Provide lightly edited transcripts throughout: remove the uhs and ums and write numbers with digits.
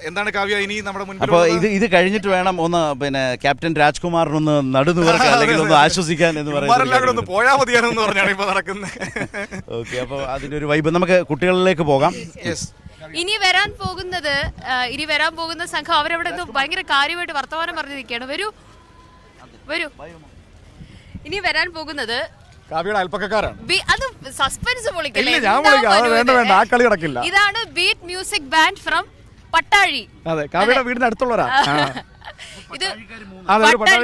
എന്താണ് കാവ്യ ഇനി നമ്മുടെ മുൻപിൽ? അപ്പോൾ ഇത് കഴിഞ്ഞിട്ട് വേണം ഒന്ന് പിന്നെ ക്യാപ്റ്റൻ രാജ്കുമാറിനൊന്ന് നടുന്നുവർക്ക് അല്ലെങ്കിൽ ഒന്ന് ആശ്വസിക്കാൻ എന്ന് പറയുന്നത് പോയാൽ മതിയാണെന്ന് പറഞ്ഞാണ് ഇപ്പൊ നടക്കുന്നത്. ഓക്കെ, അപ്പോൾ അതിൻ്റെ ഒരു വൈബ് നമുക്ക് കുട്ടികളിലേക്ക് പോകാം. ഇനി വരാൻ പോകുന്ന സംഘം അവരവിടെ ഭയങ്കര കാര്യമായിട്ട് വർത്തമാനം പറഞ്ഞു നിൽക്കുകയാണ്. വരൂ ഇനി വരാൻ പോകുന്നത് കാവ്യയുടെ അയൽപ്പക്കക്കാരാണ്. അത് സസ്പെൻസ് പൊളിക്കല്ലേ. ഇതാണ് beat music band from Pattazhi. അതെ, കാവ്യയുടെ വീടിന് അടുത്തുള്ളവരാ. ഇത്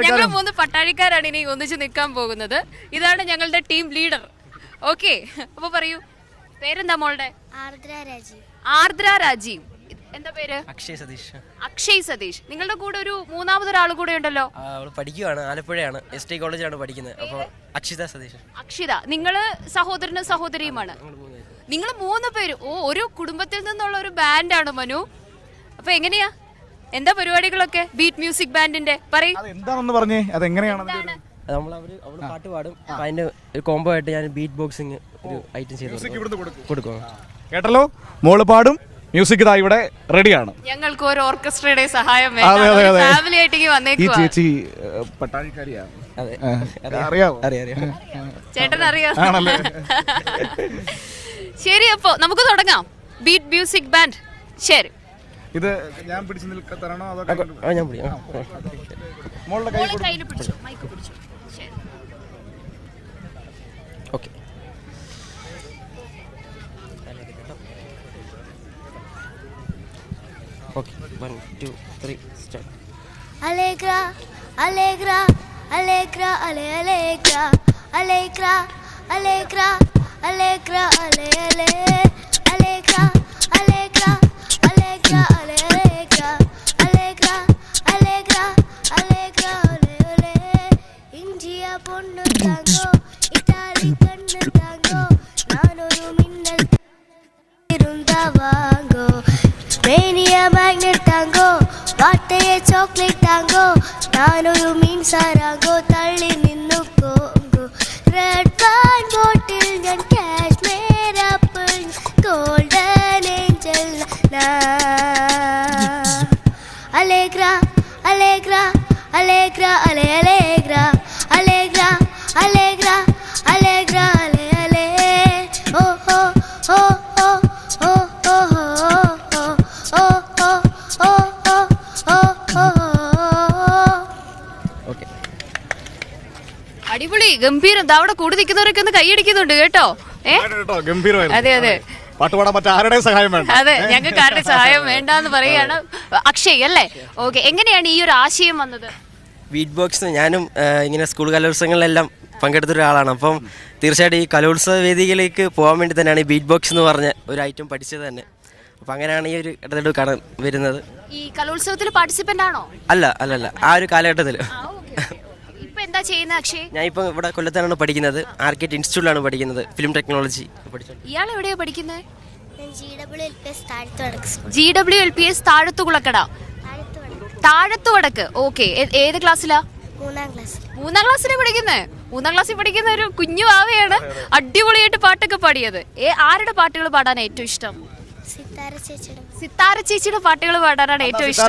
ഞങ്ങൾ 3 പട്ടാഴിക്കാരാണ് ഇനി ഒന്നിച്ച് നിൽക്കാൻ പോകുന്നത്. ഇതാണ് ഞങ്ങളുടെ ടീം ലീഡർ. ഓക്കെ, അപ്പൊ പറയൂ, പേരെന്താ മോളുടെ? ആർദ്ര രാജീവ്. എന്താ പേര്? അക്ഷയ് സതീഷ്. നിങ്ങളുടെ കൂടെ ഒരു മൂന്നാമതൊരാൾ കൂടെ ഉണ്ടല്ലോ. പഠിക്കുവാണ്, ആലപ്പുഴയാണ്, ST കോളേജിലാണ് പഠിക്കുന്നത്. അപ്പോൾ അക്ഷിത. നിങ്ങള് സഹോദരനും സഹോദരിയുമാണ്. നിങ്ങൾ 3 പേര്. ഒരു കുടുംബത്തിൽ നിന്നുള്ള ഒരു ബാൻഡാണ് മനു. അപ്പൊ എങ്ങനെയാ, എന്താ പരിപാടികളൊക്കെ ബീറ്റ് മ്യൂസിക് ബാൻഡിന്റെ? എന്താണെന്ന് പറഞ്ഞേ, അതെങ്ങനെയാണ്? അവള് പാട്ട് പാടും. അതിന്റെ ഒരു കോംബോ ആയിട്ട് ഞാൻ ബീറ്റ് ബോക്സിംഗ് ഒരു ഐറ്റം ചെയ്ത് കൊടുക്കും. കേട്ടല്ലോ, മോള് പാടും, മ്യൂസിക് ഇതാ ഇവിടെ റെഡിയാണ്. ഞങ്ങൾക്ക് ഒരു ഓർക്കസ്ട്രയുടെ സഹായം ഫാമിലി ആയിട്ട് വന്നേക്കുവാ. ചേച്ചി പട്ടാഴിക്കാരിയാണ്. അറിയാമോ? ചേട്ടൻ അറിയാം. ശരി, അപ്പോ നമുക്ക് തുടങ്ങാം. Beat music band. ശരി, ഇത് ഞാൻ പിടിച്ചു നിൽക്കത്തരണോ അതോ ഞാൻ പിടിക്കാം? മോളുടെ കയ്യിൽ പിടിച്ചു, മൈക്ക് പിടിച്ചു. ശരി, okay. Okay, 1, 2, 3, start. Allegra, allegra, allegra, allegra, allegra, allegra, allegra, allegra, allegra, allegra, allegra, allegra, allegra, allegra, allegra, allegra. India ponnu tango, Italy kannu tango, naanoru minnal irunda vaango. Mania magnet tango, vattaye chocolate tango, naanoru meen sarango, thalli ninnu kongo. Red wine bottle njan cashmere apple, golden angel na. Allegra, allegra, allegra, allegra, allegra, allegra, allegra, alle. Oh oh oh oh oh oh oh. അടിപൊളി, ഗംഭീരം. അവിടെ കൂടി നിൽക്കുന്നവരൊക്കെ ഒന്ന് കൈയടിക്കുന്നുണ്ട് കേട്ടോ. അതെ അതെ, പാട്ടുപാടാൻ മറ്റേ ആരുടെയും സഹായം വേണ്ട. അതെ, ഞങ്ങൾക്ക് ആരുടെ സഹായം വേണ്ടെന്ന് പറയാണ്. അക്ഷയ് അല്ലേ? ഓക്കെ, എങ്ങനെയാണ് ഈ ഒരു ആശയം വന്നത്? ബീറ്റ് ബോക്സ് ഞാനും ഇങ്ങനെ സ്കൂൾ കലോത്സവങ്ങളിലെല്ലാം പങ്കെടുത്തൊരു ആളാണ്. അപ്പം തീർച്ചയായിട്ടും ഈ കലോത്സവ വേദികളിലേക്ക് പോകാൻ വേണ്ടി തന്നെയാണ് ഈ ബീറ്റ് ബോക്സ് എന്ന് പറഞ്ഞ ഒരു ഐറ്റം പഠിച്ചത് തന്നെ. അപ്പം അങ്ങനെയാണ് ഈ ഒരു ഇടപെടൽ കാണാൻ വരുന്നത്. ഈ കലോത്സവത്തിൽ പാർട്ടിസിപ്പന്റ് ആണോ? അല്ല, ആ ഒരു കാലഘട്ടത്തിൽ. ഇപ്പൊ എന്താ ചെയ്യുന്നത് അക്ഷയ്? ഞാൻ ഇപ്പം ഇവിടെ കൊല്ലത്താണ് പഠിക്കുന്നത്. ആർക്കേറ്റ് ഇൻസ്റ്റിറ്റ്യൂട്ടിലാണ് പഠിക്കുന്നത്, ഫിലിം ടെക്നോളജി പഠിച്ചത്. ഇയാൾ എവിടെയാ പഠിക്കുന്നത്? GWLPS താഴത്തുകുളക്കട, താഴത്തുവടക്ക്. ഓക്കെ, ഏത് ക്ലാസ്സിലാ? 3ാം ക്ലാസ്സിൽ പഠിക്കുന്നേ. 3ാം ക്ലാസ്സിൽ പഠിക്കുന്ന ഒരു കുഞ്ഞു ആവയാണ്. അടിപൊളിയായിട്ട് പാട്ടൊക്കെ പാടിയത്. ആരുടെ പാട്ടുകൾ പാടാൻ ഏറ്റവും ഇഷ്ടം? സിത്താര ചേച്ചിയുടെ പാട്ടുകൾ പാടാനാണ് ഏറ്റവും ഇഷ്ടം.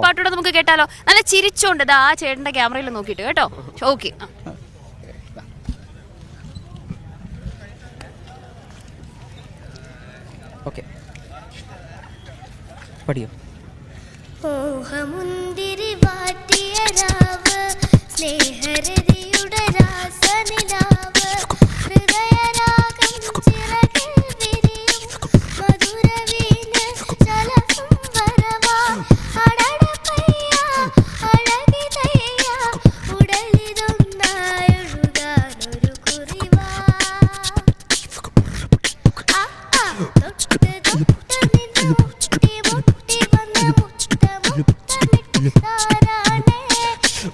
പാട്ടോടെ നമുക്ക് കേട്ടാലോ? നല്ല ചിരിച്ചോണ്ട് ആ ചേട്ടന്റെ ക്യാമറയിൽ നോക്കിയിട്ട് കേട്ടോ. Okay, okay, പഠിയോ. മോഹമുന്തിരി വാട്ടിയ രാവ്, സ്നേഹരതിയുടെ രാസനിലാവ്, ഹൃദയരാഗം ചിറകിൽ വിരിയും മധുരവീണ് ജലസുംബരമാ. അടടപ്പയ്യ അഴകിതയ്യ ഉടലിതൊന്നായൊഴുകാനൊരു കുറിവാ. തൊട്ട് തൊട്ട് നിന്നു മുട്ടി മുട്ടി വന്ന മുത്തമിട്ട് താരാണേ.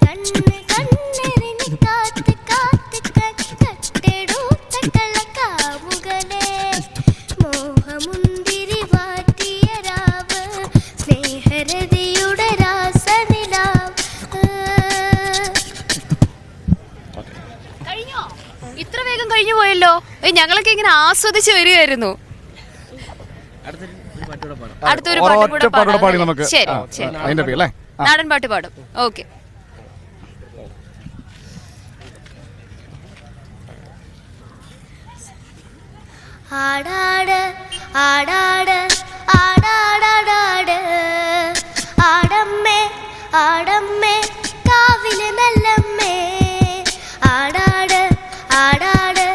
കണ്ണ് കണ്ണെറിഞ്ഞ് കാത്ത് കാത്ത് കട്ടെടുത്ത കളക്കാമുകനെ. മോഹമുന്തിരി വാറ്റിയ രാവ്, സ്നേഹരതിയുടെ രാസനിലാവ്. കഴിഞ്ഞോ? ഇത്ര വേഗം കഴിഞ്ഞു പോയല്ലോ. ഞങ്ങളൊക്കെ ഇങ്ങനെ ആസ്വദിച്ച് വരികയായിരുന്നു. അടുത്തൊരു പാട്ടോടെ പാടാം. അടുത്തൊരു പാട്ടും കൂടെ ഒരൊറ്റ പാട്ടുകൂടെ പാടി പാടാം. നമുക്ക് ശരി ആ, ശരി അതിന്റെ പേര് അല്ലേ നാടൻ പാട്ട് പാടും. ഓക്കെ. ആടാട് ആടാട് ആടാടാടാട് ആടമ്മേ ആടമ്മേ കാവിലെ നല്ലമ്മേ ആടാട് ആടാട്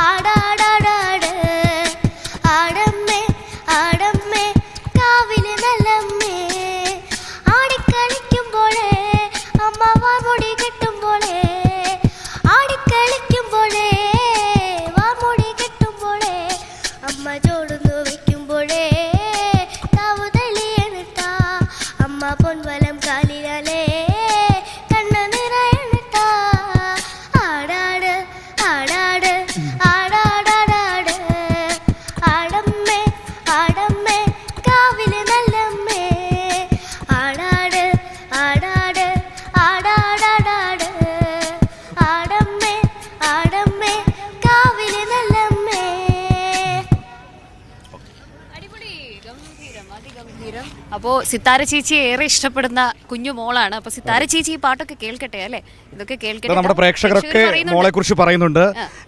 ആടാടാടാട് ആടമ്മേ ആടമ്മേ കാവിലെ നല്ലമ്മേ ആടിക്കളിക്കുമ്പോഴേ അമ്മ വാമുടി കെട്ടുമ്പോഴേ ആടിക്കളിക്കുമ്പോഴേ വാമുടി കെട്ടുമ്പോഴേ അമ്മ ചോടുന്നു വെക്കുമ്പോഴേ കാവുതളിയണിട്ടാ അമ്മ പൊൻവലം കാലിനാലേ കണ്ണ നിറയണിട്ടാ ആടാട് ആടാട് ആടാടാടാട് ആടമ്മേ ആടമ്മേ കാവിലെ നല്ലമ്മേ ആടാട് ആടാട് ആടാടാടാട് ആടമ്മേ ആടമ്മേ കാവിലെ നല്ലമ്മേ. അടിപൊളി, ഗംഭീരം, അതിഗംഭീരം. അപ്പോ സിത്താര ചേച്ചി ഏറെ ഇഷ്ടപ്പെടുന്ന കുഞ്ഞു മോളാണ്. അപ്പൊ സിത്താര ചേച്ചി ഈ പാട്ടൊക്കെ കേൾക്കട്ടെ അല്ലേ? ഇതൊക്കെ കേൾക്കട്ടെ. നമ്മുടെ പ്രേക്ഷകരൊക്കെ മോളെ കുറിച്ച് പറയുന്നുണ്ട്.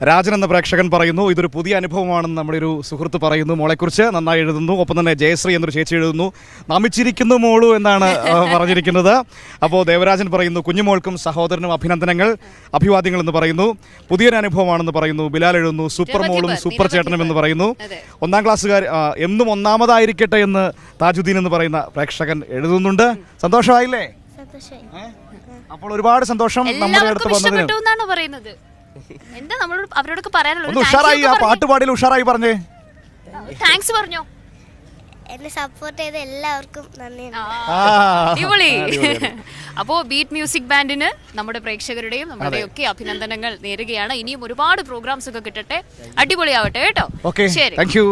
രാജൻ എന്ന പ്രേക്ഷകൻ പറയുന്നു ഇതൊരു പുതിയ അനുഭവമാണെന്ന് നമ്മുടെ ഒരു സുഹൃത്ത് പറയുന്നു. മോളെക്കുറിച്ച് നന്നായി എഴുതുന്നു. ഒപ്പം തന്നെ ജയശ്രീ എന്നൊരു ചേച്ചി എഴുതുന്നു. നമിച്ചിരിക്കുന്നു മോളു എന്നാണ് പറഞ്ഞിരിക്കുന്നത്. അപ്പോൾ ദേവരാജൻ പറയുന്നു കുഞ്ഞുമോൾക്കും സഹോദരനും അഭിനന്ദനങ്ങൾ, അഭിവാദ്യങ്ങൾ എന്ന് പറയുന്നു. പുതിയൊരു അനുഭവമാണെന്ന് പറയുന്നു. ബിലാൽ എഴുതുന്നു സൂപ്പർ മോളും സൂപ്പർ ചേട്ടനും എന്ന് പറയുന്നു. 1-ാം ക്ലാസ്സുകാർ എന്നും ഒന്നാമതായിരിക്കട്ടെ എന്ന് താജുദ്ദീൻ എന്ന് പറയുന്ന പ്രേക്ഷകൻ എഴുതുന്നുണ്ട്. സന്തോഷമായില്ലേ? അപ്പോൾ ഒരുപാട് സന്തോഷം നമ്മുടെ അടുത്ത് എല്ലാവർക്കും വന്നതിന്. ഇഷ്ടപ്പെട്ടു എന്നാണ് പറയുന്നത്. എന്താ നമ്മളോട് അവരോടൊക്കെ ഒന്ന് പറയാനുള്ളത്? ഉഷാറായി ആ പാട്ട് പാടിയിൽ ഉഷാറായി പറഞ്ഞേ. താങ്ക്സ് പറഞ്ഞോ. എന്നെ സപ്പോർട്ട് ചെയ്ത എല്ലാവർക്കും നന്ദി. അടിപൊളി. അപ്പോ ബീറ്റ് മ്യൂസിക് ബാൻഡിന് നമ്മുടെ പ്രേക്ഷകരുടെയും നമ്മുടെയും ഒക്കെ അഭിനന്ദനങ്ങൾ നേരുകയാണ്. ഇനിയും ഒരുപാട് പ്രോഗ്രാംസ് ഒക്കെ കിട്ടട്ടെ, അടിപൊളിയാവട്ടെ കേട്ടോ. ഓക്കെ, ശരി. Thank you.